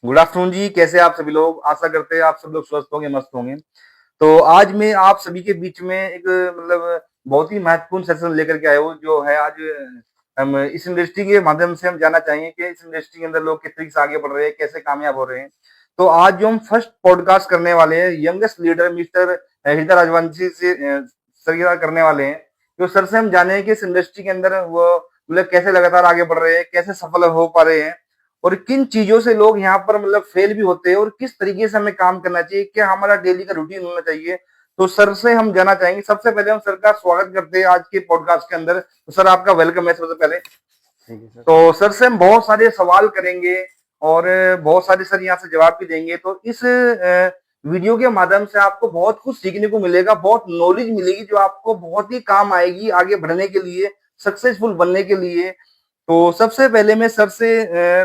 Good afternoon जी। कैसे आप सभी लोग? आशा करते हैं आप सब लोग स्वस्थ होंगे, मस्त होंगे। तो आज मैं आप सभी के बीच में एक मतलब बहुत ही महत्वपूर्ण सेशन लेकर के आया हूँ, जो है आज हम इस इंडस्ट्री के माध्यम से हम जानना चाहेंगे कि इस इंडस्ट्री के अंदर लोग किस तरीके से आगे बढ़ रहे हैं, कैसे कामयाब हो रहे हैं। तो आज जो हम फर्स्ट पॉडकास्ट करने वाले हैं, यंगेस्ट लीडर मिस्टर हृदय राजवंशी से सर के साथ करने वाले हैं। तो सर से हम जाने कि इस इंडस्ट्री के अंदर वो मतलब कैसे लगातार आगे बढ़ रहे हैं, कैसे सफल हो पा रहे हैं, और किन चीजों से लोग यहाँ पर मतलब फेल भी होते हैं, और किस तरीके से हमें काम करना चाहिए, क्या हमारा डेली का रूटीन होना चाहिए। तो सर से हम जानना चाहेंगे। सबसे पहले हम सर का स्वागत करते हैं आज के पॉडकास्ट के अंदर। तो सर आपका वेलकम है सबसे पहले। Thank you sir. तो सर से हम बहुत सारे सवाल करेंगे, और बहुत सारे सर यहाँ से जवाब भी देंगे। तो इस वीडियो के माध्यम से आपको बहुत कुछ सीखने को मिलेगा, बहुत नॉलेज मिलेगी, जो आपको बहुत ही काम आएगी आगे बढ़ने के लिए, सक्सेसफुल बनने के लिए। तो सबसे पहले मैं सर से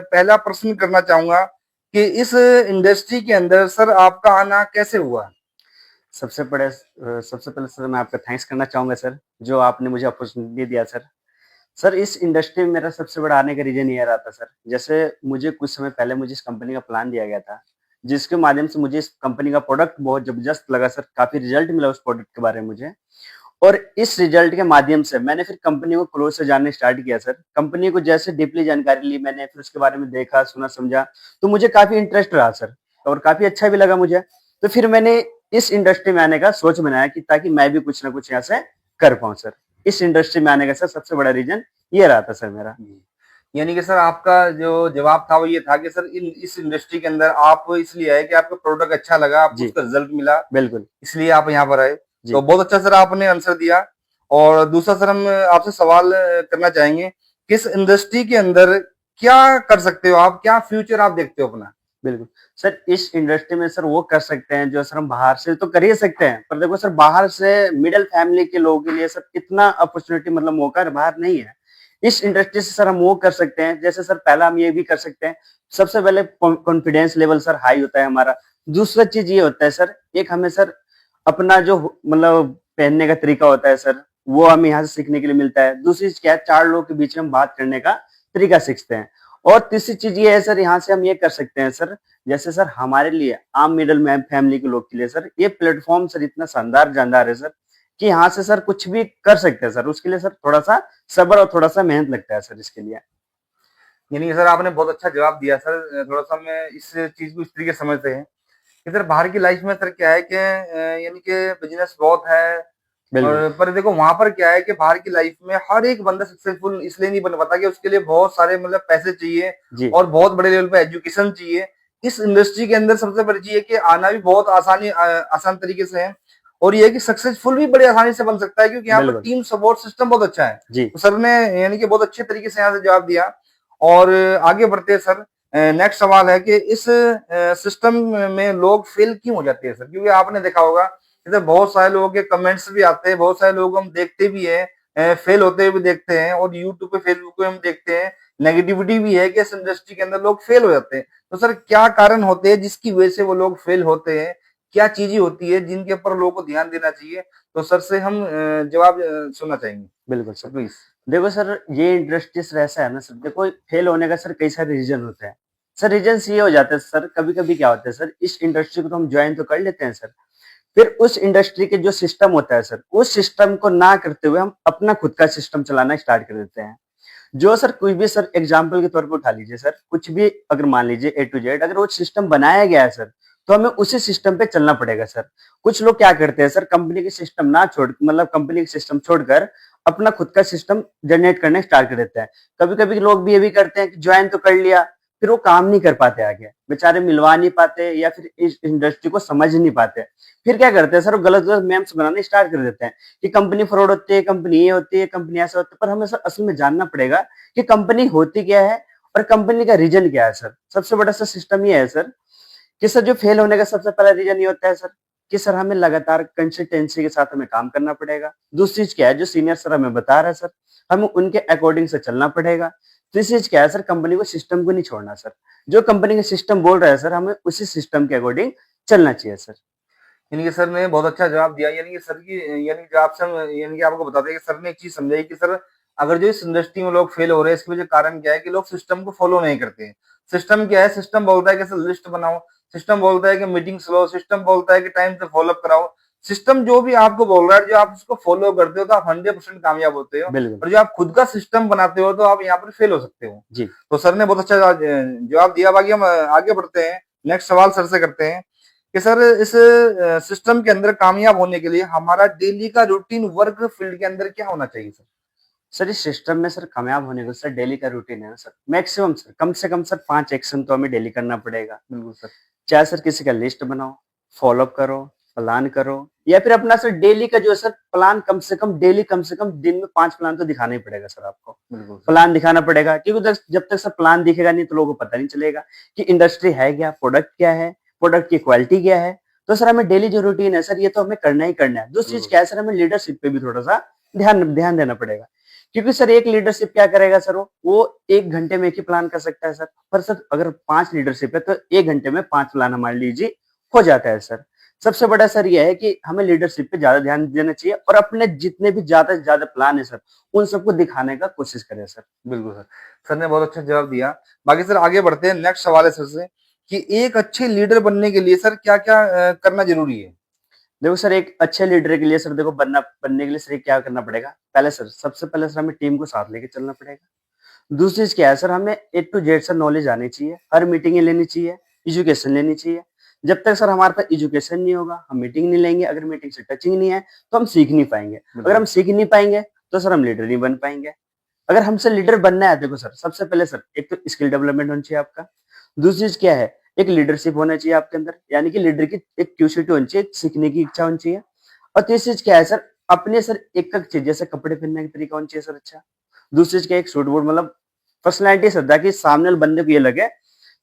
पहला प्रश्न करना चाहूंगा कि इस इंडस्ट्री के अंदर सर आपका आना कैसे हुआ? सबसे पहले सर मैं आपका थैंक्स करना चाहूँगा सर, जो आपने मुझे अपॉर्चुनिटी दिया सर। सर इस इंडस्ट्री में मेरा सबसे बड़ा आने का रीज़न ये रहा था सर, जैसे मुझे कुछ समय पहले मुझे इस कंपनी का प्लान दिया गया था, जिसके माध्यम से मुझे इस कंपनी का प्रोडक्ट बहुत ज़बरदस्त लगा सर, काफ़ी रिज़ल्ट मिला उस प्रोडक्ट के बारे में मुझे। और इस रिज़ल्ट के माध्यम से मैंने फिर कंपनी को क्लोज़ से जानना स्टार्ट किया सर। कंपनी को जैसे डीपली जानकारी ली मैंने, फिर उसके बारे में देखा, सुना, समझा, तो मुझे काफ़ी इंटरेस्ट रहा सर, और काफ़ी अच्छा भी लगा मुझे। तो फिर मैंने इस इंडस्ट्री में आने का सोच बनाया कि ताकि मैं भी कुछ ना कुछ यहाँ से कर पाऊँ सर। इस इंडस्ट्री में आने का सर सबसे बड़ा रीज़न ये रहा था सर मेरा। यानी कि सर आपका जो जवाब था वो ये था कि सर इस इंडस्ट्री के अंदर आप इसलिए आए कि आपका प्रोडक्ट अच्छा लगा, आपको जी, उसका रिजल्ट मिला, बिल्कुल। इसलिए आप यहाँ पर आए। तो जी, बहुत अच्छा सर आपने आंसर दिया। और दूसरा सर हम आपसे सवाल करना चाहेंगे कि इस इंडस्ट्री के अंदर क्या कर सकते हो आप, क्या फ्यूचर आप देखते हो अपना? बिल्कुल। सर इस इंडस्ट्री में सर वो कर सकते हैं जो सर हम बाहर से तो कर ही सकते हैं, पर देखो सर बाहर से मिडल फैमिली के लोगों के लिए सर इतना अपॉर्चुनिटी मतलब मौका बाहर नहीं है। इस इंडस्ट्री से सर हम वो कर सकते हैं, जैसे सर पहला हम ये भी कर सकते हैं, सबसे पहले कॉन्फिडेंस लेवल सर हाई होता है हमारा। दूसरा चीज़ ये होता है सर, एक हमें सर अपना जो मतलब पहनने का तरीका होता है सर, वो हमें यहाँ से सीखने के लिए मिलता है। दूसरी चीज़ क्या है, 4 लोगों के बीच में हम बात करने का तरीका सीखते हैं। और तीसरी चीज़ ये है सर, यहाँ से हम ये कर सकते हैं सर, जैसे सर हमारे लिए आम मिडल मैन फैमिली के लोग के लिए सर ये प्लेटफॉर्म सर इतना शानदार जानदार है सर, कि यहाँ से सर कुछ भी कर सकते हैं सर। उसके लिए सर थोड़ा सा सब्र और थोड़ा सा मेहनत लगता है सर इसके लिए। यानी कि सर आपने बहुत अच्छा जवाब दिया सर। थोड़ा सा मैं इस चीज को इस तरीके से समझते हैं कि सर बाहर की लाइफ में सर क्या है कि यानी कि बिजनेस बहुत है, बिल्कुल। और पर देखो वहां पर क्या है कि बाहर की लाइफ में हर एक बंदा सक्सेसफुल इसलिए नहीं बन पाता कि उसके लिए बहुत सारे मतलब पैसे चाहिए, जी, और बहुत बड़े लेवल पे एजुकेशन चाहिए। इस इंडस्ट्री के अंदर सबसे बड़ी चीज है कि आना भी बहुत आसान तरीके से है, और ये है कि सक्सेसफुल भी बड़े आसानी से बन सकता है, क्योंकि यहाँ पर बिल्कुल। टीम सपोर्ट सिस्टम बहुत अच्छा है। जी, तो सर ने यानी कि बहुत अच्छे तरीके से यहाँ से जवाब दिया। और आगे बढ़ते हैं सर। नेक्स्ट सवाल है कि इस सिस्टम में लोग फेल क्यों हो जाते हैं सर? क्योंकि आपने देखा होगा, जैसे बहुत सारे लोगों के कमेंट्स भी आते हैं, बहुत सारे लोग हम देखते भी हैं, फेल होते हुए भी देखते हैं, और यूट्यूब पे फेसबुक पे हम देखते हैं नेगेटिविटी भी है कि इस इंडस्ट्री के अंदर लोग फेल हो जाते हैं। तो सर क्या कारण होते हैं जिसकी वजह से वो लोग फेल होते हैं? क्या चीजें होती है जिनके ऊपर लोगों को ध्यान देना चाहिए? तो सर से हम जवाब सुनना चाहेंगे। बिल्कुल तो सर। प्लीज। देखो सर ये इंडस्ट्री सर ऐसा है ना सर, देखो फेल होने का सर कई सारे रीज़न होते हैं। सर रीज़न्स ये हो जाते हैं सर, कभी-कभी क्या होता है सर, इस इंडस्ट्री को तो हम जॉइन तो कर लेते हैं सर, फिर उस इंडस्ट्री के जो सिस्टम होता है सर, उस सिस्टम को ना करते हुए हम अपना खुद का सिस्टम चलाना स्टार्ट कर देते हैं। जो सर कुछ भी सर एग्जाम्पल के तौर पे उठा लीजिए सर, कुछ भी अगर मान लीजिए ए टू जेड अगर वो सिस्टम बनाया गया है सर, तो हमें उसी सिस्टम पे चलना पड़ेगा सर। कुछ लोग क्या करते हैं सर, कंपनी के सिस्टम ना छोड़ मतलब कंपनी के सिस्टम छोड़कर अपना खुद का सिस्टम जनरेट करना स्टार्ट कर देते हैं। कभी-कभी लोग भी ये भी करते हैं कि जॉइन तो कर लिया, फिर वो काम नहीं कर पाते आगे, बेचारे मिलवा नहीं पाते या फिर इस इंडस्ट्री को समझ नहीं पाते। फिर क्या करते हैं सर, वो गलत-गलत मेम्स बनाने स्टार्ट कर देते हैं कि कंपनी फ्रॉड होती है, कंपनी ये होती है, कंपनी ऐसा होता है। पर हमें सर असल में जानना पड़ेगा कि कंपनी होती क्या है और कंपनी का रीजन क्या है सर। सबसे बड़ा सर सिस्टम ये है सर कि सर जो फेल होने का सबसे पहला रीजन ये होता है सर कि सर हमें लगातार कंसिस्टेंसी के साथ हमें काम करना पड़ेगा। दूसरी चीज क्या है, जो सीनियर सर हमें बता रहा है सर, हमें उनके अकॉर्डिंग से चलना पड़ेगा। तीसरी चीज क्या है सर, कंपनी को सिस्टम को नहीं छोड़ना सर। जो कंपनी का सिस्टम बोल रहा है सर, हमें उसी सिस्टम के अकॉर्डिंग चलना चाहिए सर। यानी कि सर ने बहुत अच्छा जवाब दिया। यानी कि सर की यानी कि आपसे हम यानी कि आपको बताते हैं कि सर ने एक चीज समझाई कि सर अगर जो इस इंडस्ट्री में लोग फेल हो रहे हैं, इसके वजह कारण क्या है कि लोग सिस्टम को फॉलो नहीं करते हैं। सिस्टम क्या है? सिस्टम बोलता है कि सर लिस्ट बनाओ, सिस्टम बोलता है कि मीटिंग्स लो, सिस्टम बोलता है कि टाइम से फॉलो अप कराओ। सिस्टम जो भी आपको बोल रहा है, जो आप उसको फॉलो करते हो तो आप 100% कामयाब होते हो, बिल्कुल। और जो आप खुद का सिस्टम बनाते हो तो आप यहाँ पर फेल हो सकते हो। जी। तो सर ने बहुत अच्छा जवाब दिया। बाकी हम आगे बढ़ते हैं, नेक्स्ट सवाल सर से करते हैं कि सर इस सिस्टम के अंदर कामयाब होने के लिए हमारा डेली का रूटीन वर्क फील्ड के अंदर क्या होना चाहिए सर? सर इस सिस्टम में सर कामयाब होने को सर डेली का रूटीन है ना सर, मैक्सिमम सर कम से कम सर 5 एक्शन तो हमें डेली करना पड़ेगा। बिल्कुल सर। चाहे सर किसी का लिस्ट बनाओ, फॉलो अप करो, प्लान करो, या फिर अपना सर डेली का जो है सर प्लान कम से कम दिन में 5 प्लान तो दिखाना ही पड़ेगा सर आपको। बिल्कुल सर। प्लान दिखाना पड़ेगा, क्योंकि जब तक सर प्लान दिखेगा नहीं तो लोगों को पता नहीं चलेगा कि इंडस्ट्री है क्या, प्रोडक्ट क्या है, प्रोडक्ट की क्वालिटी क्या है। तो सर हमें डेली जो रूटीन है सर, ये तो हमें करना ही करना है। दूसरी चीज क्या है सर, हमें लीडरशिप पे भी थोड़ा सा ध्यान देना पड़ेगा, क्योंकि सर एक लीडरशिप क्या करेगा सर, वो 1 घंटे में एक ही प्लान कर सकता है सर। पर सर अगर 5 लीडरशिप है तो 1 घंटे में 5 प्लान हमारे लीजिए हो जाता है सर। सबसे बड़ा सर ये है कि हमें लीडरशिप पे ज्यादा ध्यान देना चाहिए, और अपने जितने भी ज्यादा से ज्यादा प्लान है सर, उन सबको दिखाने का कोशिश करें सर। बिल्कुल सर। सर ने बहुत अच्छा जवाब दिया। बाकी सर आगे बढ़ते हैं, नेक्स्ट सवाल है सर से कि एक अच्छे लीडर बनने के लिए सर क्या-क्या करना ज़रूरी है? देखो सर, एक अच्छे लीडर के लिए सर, देखो बनने के लिए सर क्या करना पड़ेगा, पहले सर सबसे पहले सर हमें टीम को साथ लेके चलना पड़ेगा। दूसरी चीज क्या है सर, हमें ए टू जेड सर नॉलेज आनी चाहिए, हर मीटिंग लेनी चाहिए, एजुकेशन लेनी चाहिए। जब तक सर हमारे पास एजुकेशन नहीं होगा, हम मीटिंग नहीं लेंगे, अगर मीटिंग से टचिंग नहीं है तो हम सीख नहीं पाएंगे। अगर हम सीख नहीं पाएंगे तो सर हम लीडर नहीं बन पाएंगे। अगर हमसे लीडर बनना है, देखो सर सबसे पहले सर एक तो स्किल डेवलपमेंट होनी चाहिए आपका। दूसरी चीज क्या है, एक लीडरशिप होना चाहिए आपके अंदर, यानी कि लीडर की एक क्यूरियोसिटी होनी चाहिए, सीखने की इच्छा होनी चाहिए। और तीसरी चीज क्या है सर, अपने सर एक एक चीज, जैसे कपड़े पहनने का तरीका होना चाहिए सर अच्छा। दूसरी चीज क्या है, एक सूट बूट, मतलब पर्सनैलिटी सर, ताकि सामने वाले बंदे को ये लगे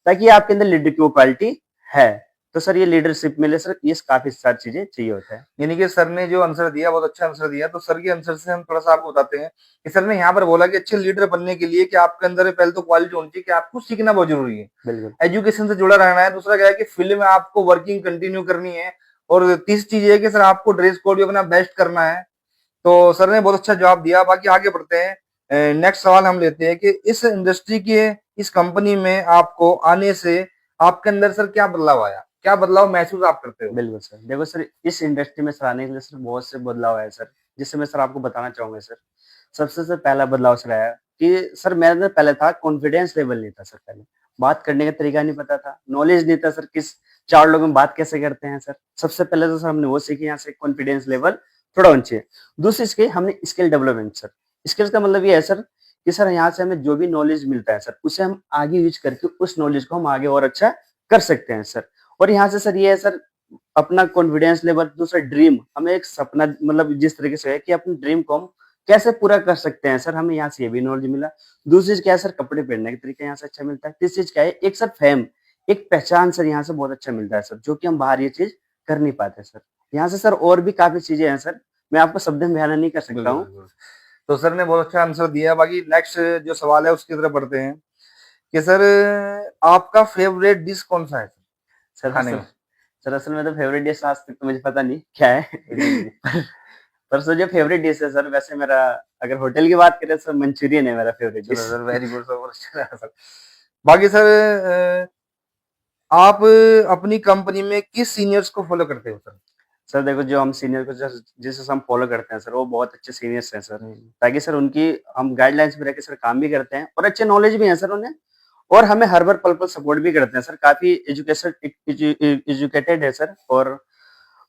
ताकि आपके अंदर लीडर की वो क्वालिटी है। तो सर ये लीडरशिप में ले सर ये काफी सारी चीजें चाहिए होता है। यानी कि सर ने जो आंसर दिया बहुत अच्छा आंसर दिया। तो सर के आंसर से हम थोड़ा-सा आपको बताते हैं कि सर ने यहाँ पर बोला कि अच्छे लीडर बनने के लिए कि आपके अंदर पहले तो क्वालिटी होनी चाहिए कि आपको सीखना बहुत ज़रूरी है। बिल्कुल। एजुकेशन से जुड़ा रहना है। दूसरा क्या है कि फील्ड में आपको वर्किंग कंटिन्यू करनी है, और तीसरी चीज़ ये है कि सर आपको ड्रेस कोड भी अपना बेस्ट करना है। तो सर ने बहुत अच्छा जवाब दिया। बाकी आगे बढ़ते हैं। नेक्स्ट सवाल हम लेते हैं कि इस इंडस्ट्री के, इस कंपनी में आपको आने से आपके अंदर सर क्या बदलाव आया? क्या बदलाव महसूस आप करते हो? बिल्कुल सर। देखो सर, इस इंडस्ट्री में सर आने के लिए सर बहुत से बदलाव आए सर, जिससे मैं सर आपको बताना चाहूँगा सर। सबसे सर पहला बदलाव सर आया कि सर मेरे अंदर पहले था कॉन्फिडेंस लेवल नहीं था सर पहले। बात करने का तरीका नहीं पता था, नॉलेज नहीं था सर किस 4 लोगों में बात कैसे करते हैं सर। सबसे पहले तो सर हमने वो सीखी, यहाँ से कॉन्फिडेंस लेवल थोड़ा होना चाहिए। दूसरी चीज़ हमने स्किल डेवलपमेंट सर। स्किल्स का मतलब ये है सर कि सर यहाँ से हमें जो भी नॉलेज मिलता है सर, उसे हम आगे यूज़ करके उस नॉलेज को हम आगे और अच्छा कर सकते हैं सर। और यहाँ से सर ये है सर, अपना कॉन्फिडेंस लेवल, दूसरा ड्रीम, हमें एक सपना, मतलब जिस तरीके से है कि अपने ड्रीम को हम कैसे पूरा कर सकते हैं सर, हमें यहाँ से ये भी नॉलेज मिला। दूसरी चीज क्या है सर, कपड़े पहनने का तरीका यहाँ से अच्छा मिलता है। तीसरी चीज क्या है, एक सर फेम, एक पहचान सर यहाँ से बहुत अच्छा मिलता है सर, जो कि हम बाहर ये चीज कर नहीं पाते सर। यहाँ से सर और भी काफी चीजें हैं सर, मैं आपको शब्द में बयान नहीं कर सकता बिल्कुल, हूँ। बिल्कुल। तो सर ने बहुत अच्छा आंसर दिया। बाकी नेक्स्ट जो सवाल है उसकी तरफ बढ़ते हैं कि सर आपका फेवरेट डिश कौन-सा है सर खाने असल में? सर असल में तो फेवरेट डिश आज तक तो मुझे पता नहीं क्या है। जी, जी। पर सर जो फेवरेट डिश है सर, वैसे मेरा, अगर होटल की बात करें सर, मंचूरियन है मेरा फेवरेट चलो dish. Sir, very good sir, बहुत अच्छा रहा सर। बाकी सर आप अपनी कंपनी में किस सीनियर्स को फॉलो करते हो सर? सर देखो, जो हम सीनियर को जिसे हम फॉलो करते हैं सर, वो बहुत अच्छे सीनियर्स हैं सर, हुँ। ताकि सर उनकी हम गाइडलाइंस में रह के सर काम भी करते हैं, और अच्छे नॉलेज भी है सर उन्हें, और हमें हर बार पल-पल सपोर्ट भी करते हैं सर। काफ़ी एजुकेटेड है सर, और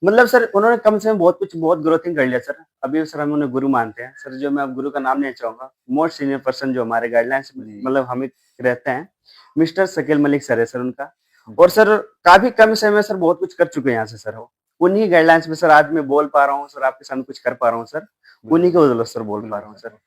मतलब सर उन्होंने कम से कम बहुत कुछ, बहुत ग्रोथिंग कर लिया सर। अभी सर हम उन्हें गुरु मानते हैं सर। जो मैं अब गुरु का नाम लेना चाहूँगा, मोस्ट सीनियर पर्सन जो हमारे गाइडलाइंस में जी। मतलब हमें रहते हैं, मिस्टर शकील मलिक सर है सर उनका। और जी। सर काफ़ी कम समय में सर बहुत कुछ कर चुके हैं यहाँ से सर वो। उन्हीं गाइडलाइंस में सर आज मैं बोल पा रहा हूँ सर, आपके सामने कुछ कर पा रहा हूँ सर। उन्हीं की बिल्कुल, बदौलत सर बोल पा बिल्कुल रहा हूँ सर। सर।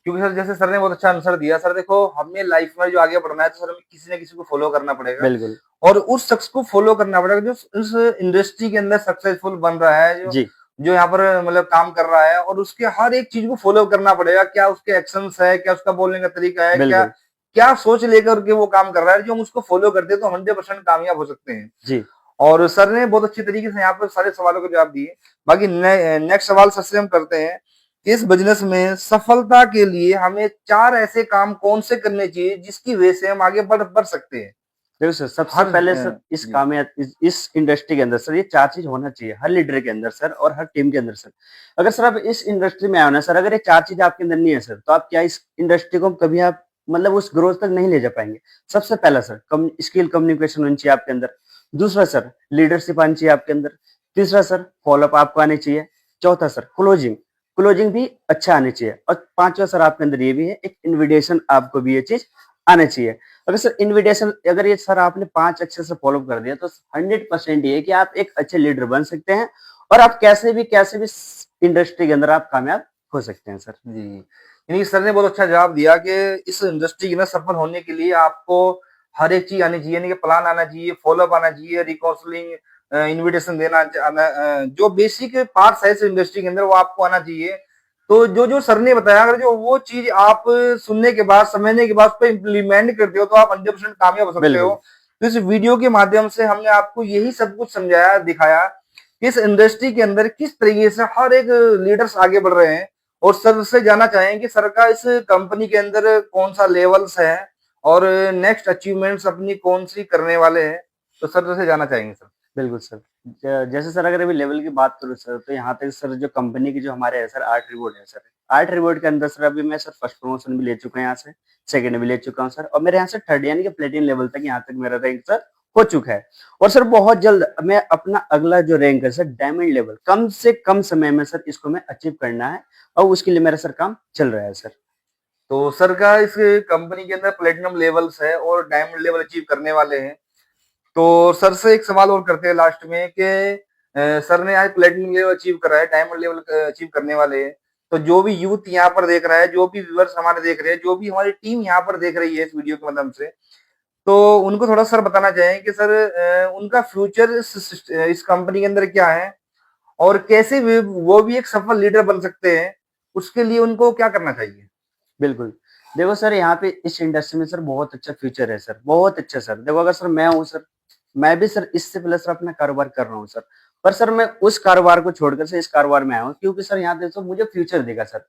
क्योंकि सर जैसे सर ने बहुत अच्छा आंसर दिया। सर देखो, हमें लाइफ में जो आगे बढ़ना है तो सर हमें किसी न किसी को फॉलो करना पड़ेगा, बिल्कुल। और उस शख्स को फॉलो करना पड़ेगा जो उस इंडस्ट्री के अंदर सक्सेसफुल बन रहा है, जो जी, जो यहाँ पर मतलब काम कर रहा है, और उसके हर एक चीज को फॉलो करना पड़ेगा। क्या उसके एक्शंस है, क्या उसका बोलने का तरीका है, क्या बिल्कुल। क्या सोच लेकर के वो काम कर रहा है। जो हम उसको फॉलो करते हैं तो 100% कामयाब हो सकते हैं। जी। और सर ने बहुत अच्छी तरीके से यहाँ पर सारे सवालों के जवाब दिए। बाकी नेक्स्ट सवाल सर से हम करते हैं इस बिजनेस में सफलता के लिए हमें 4 ऐसे काम कौन से करने चाहिए जिसकी वजह से हम आगे बढ़ सकते हैं? देखो सर, सबसे हर पहले सर इस जी, कामयाब इस इंडस्ट्री के अंदर सर ये 4 चीज़ होना चाहिए, हर लीडर के अंदर सर और हर टीम के अंदर सर। अगर सर आप इस इंडस्ट्री में आए हो ना सर, अगर ये 4 चीज़ आपके अंदर नहीं है सर, तो आप क्या इस इंडस्ट्री को कभी आप मतलब उस ग्रोथ तक नहीं ले जा पाएँगे। सबसे पहला सर स्किल कम्युनिकेशन होनी चाहिए आपके अंदर। दूसरा सर लीडरशिप आनी चाहिए आपके अंदर। तीसरा सर फ़ॉलो-अप आपको आनी चाहिए। चौथा सर क्लोजिंग, क्लोजिंग भी अच्छा आनी चाहिए। और पाँचवाँ सर आपके अंदर ये भी है, एक इन्विटेशन आपको भी ये चीज़ आना चाहिए। अगर सर इन्विटेशन अगर ये सर आपने 5 अच्छे से फॉलो कर दिया तो 100% ये है कि आप एक अच्छे लीडर बन सकते हैं और आप कैसे भी इंडस्ट्री के अंदर आप कामयाब हो सकते हैं सर। जी। यानी कि सर ने बहुत अच्छा जवाब दिया कि इस इंडस्ट्री के अंदर सफल होने के लिए आपको हर एक चीज़ आनी चाहिए, यानी कि प्लान आना चाहिए, फ़ॉलो-अप आना चाहिए, रिकाउंसलिंग इन्विटेशन देना जो बेसिक पार्ट्स है इस इंडस्ट्री के अंदर वो आपको आना चाहिए। तो जो-जो सर ने बताया अगर जो वो चीज़ आप सुनने के बाद, समझने के बाद उस पे इम्प्लीमेंट करते हो तो आप 100% कामयाब हो सकते हो। बिल्कुल, तो इस वीडियो के माध्यम से हमने आपको यही सब कुछ समझाया, दिखाया कि इस इंडस्ट्री के अंदर किस तरीके से हर एक लीडर्स आगे बढ़ रहे हैं। और सर से जानना चाहेंगे कि सर का इस कंपनी के अंदर कौन सा लेवल्स है और नेक्स्ट अचीवमेंट्स अपनी कौन सी करने वाले हैं? तो सर से जानना चाहेंगे सर। बिल्कुल सर। जैसे सर अगर अभी लेवल की बात करूँ सर, तो यहाँ तक सर जो कंपनी की जो हमारे है सर आर्ट रिवॉर्ड है सर। आर्ट रिवॉर्ड के अंदर सर अभी मैं सर फर्स्ट प्रमोशन भी ले चुका हूँ यहाँ से, सेकंड भी ले चुका हूँ सर और मेरे यहाँ से थर्ड यानी कि प्लेटिनम लेवल तक यहाँ तक मेरा रैंक सर हो चुका है। और सर बहुत जल्द मैं अपना अगला जो रैंक है सर डायमंड लेवल कम से कम समय में सर इसको मैं अचीव करना है और उसके लिए मेरा सर काम चल रहा है सर। तो सर का इस कंपनी के अंदर प्लेटिनम लेवल्स है और डायमंड लेवल अचीव करने वाले हैं। तो सर से एक सवाल और करते हैं लास्ट में कि सर ने आज प्लेटिनम लेवल अचीव करा है, डायमंड लेवल अचीव करने वाले हैं। तो जो भी यूथ यहाँ पर देख रहा है, जो भी व्यूअर्स हमारे देख रहे हैं, जो भी हमारी टीम यहाँ पर देख रही है इस वीडियो के माध्यम से, तो उनको थोड़ा सर बताना चाहें कि सर उनका फ्यूचर इस कंपनी के अंदर क्या है और कैसे वो भी एक सफल लीडर बन सकते हैं, उसके लिए उनको क्या करना चाहिए? बिल्कुल। देखो सर यहाँ पे इस इंडस्ट्री में सर बहुत अच्छा फ्यूचर है सर, बहुत अच्छा सर। देखो अगर सर मैं हूँ सर, मैं भी सर इससे पहले सर अपना कारोबार कर रहा हूँ सर। पर सर मैं उस कारोबार को छोड़कर से इस कारोबार में आया हूँ क्योंकि सर यहाँ पे तो मुझे फ्यूचर दिखा सर।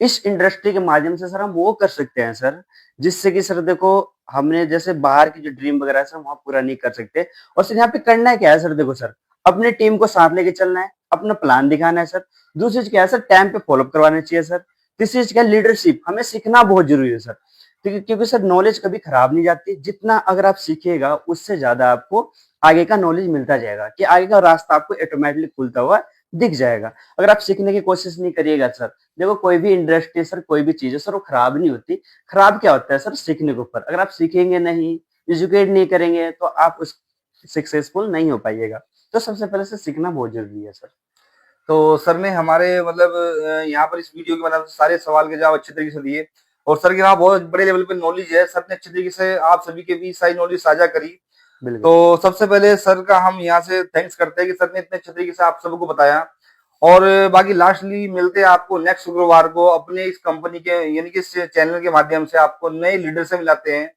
इस इंडस्ट्री के माध्यम से सर हम वो कर सकते हैं सर, जिससे कि सर देखो हमने जैसे बाहर की जो ड्रीम वगैरह है सर वहाँ पूरा नहीं कर सकते। और सर यहाँ पे करना क्या है सर देखो सर, अपनी टीम को साथ लेके चलना है, अपना प्लान दिखाना है सर। दूसरी चीज़ क्या है सर टाइम पे फ़ॉलो अप करवाना चाहिए सर। तीसरी चीज़ क्या है लीडरशिप, हमें सीखना बहुत ज़रूरी है सर। क्योंकि सर नॉलेज कभी खराब नहीं जाती, जितना अगर आप सीखिएगा उससे ज़्यादा आपको आगे का नॉलेज मिलता जाएगा कि आगे का रास्ता आपको ऑटोमेटिकली खुलता हुआ दिख जाएगा। अगर आप सीखने की कोशिश नहीं करिएगा सर, देखो कोई भी इंडस्ट्री सर कोई भी चीज़ है सर वो खराब नहीं होती। खराब क्या होता है सर सीखने के ऊपर। अगर आप सीखेंगे नहीं, एजुकेट नहीं करेंगे तो आप उस सक्सेसफुल नहीं हो पाइएगा। तो सबसे पहले से सीखना बहुत ज़रूरी है सर। तो सर ने हमारे मतलब यहाँ पर इस वीडियो के माध्यम से सारे सवाल के जवाब अच्छे तरीके से दिए और सर के यहाँ बहुत बड़े लेवल पे नॉलेज है। सर ने अच्छे तरीके से आप सभी के बीच सारी नॉलेज साझा करी। बिल्कुल, तो सबसे पहले सर का हम यहाँ से थैंक्स करते हैं कि सर ने इतने अच्छे तरीके से आप सबको बताया और बाकी लास्टली मिलते हैं आपको नेक्स्ट शुक्रवार को अपने इस कंपनी के यानी कि इस चैनल के माध्यम से आपको नए लीडर से मिलाते हैं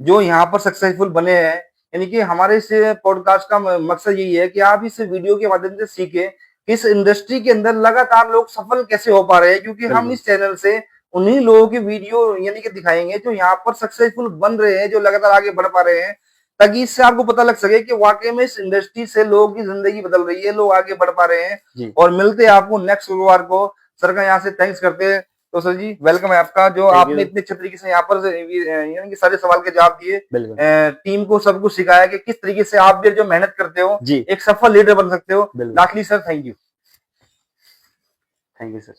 जो यहाँ पर सक्सेसफुल बने हैं। यानी कि हमारे इस पॉडकास्ट का मकसद यही है कि आप इस वीडियो के माध्यम से सीखें कि इस इंडस्ट्री के अंदर लगातार लोग सफल कैसे हो पा रहे हैं, क्योंकि हम बिल्कुल, इस चैनल से उन्हीं लोगों की वीडियो यानी कि दिखाएंगे जो यहाँ पर सक्सेसफुल बन रहे हैं, जो लगातार आगे बढ़ पा रहे हैं, ताकि इससे आपको पता लग सके कि वाकई में इस इंडस्ट्री से लोगों की जिंदगी बदल रही है, लोग आगे बढ़ पा रहे हैं। जी। और मिलते हैं आपको नेक्स्ट शुक्रवार को। सर का यहाँ से थैंक्स करते हैं। तो सर जी वेलकम है आपका, जो थैंक आपने यू। इतने अच्छे तरीके से यहाँ पर यानी कि सारे सवाल के जवाब दिए, बिल्कुल। टीम को सब कुछ सिखाया कि किस तरीके से आप भी जो मेहनत करते हो जी, एक सफल लीडर बन सकते हो। बिल्कुल। Lastly sir thank you. Thank you sir.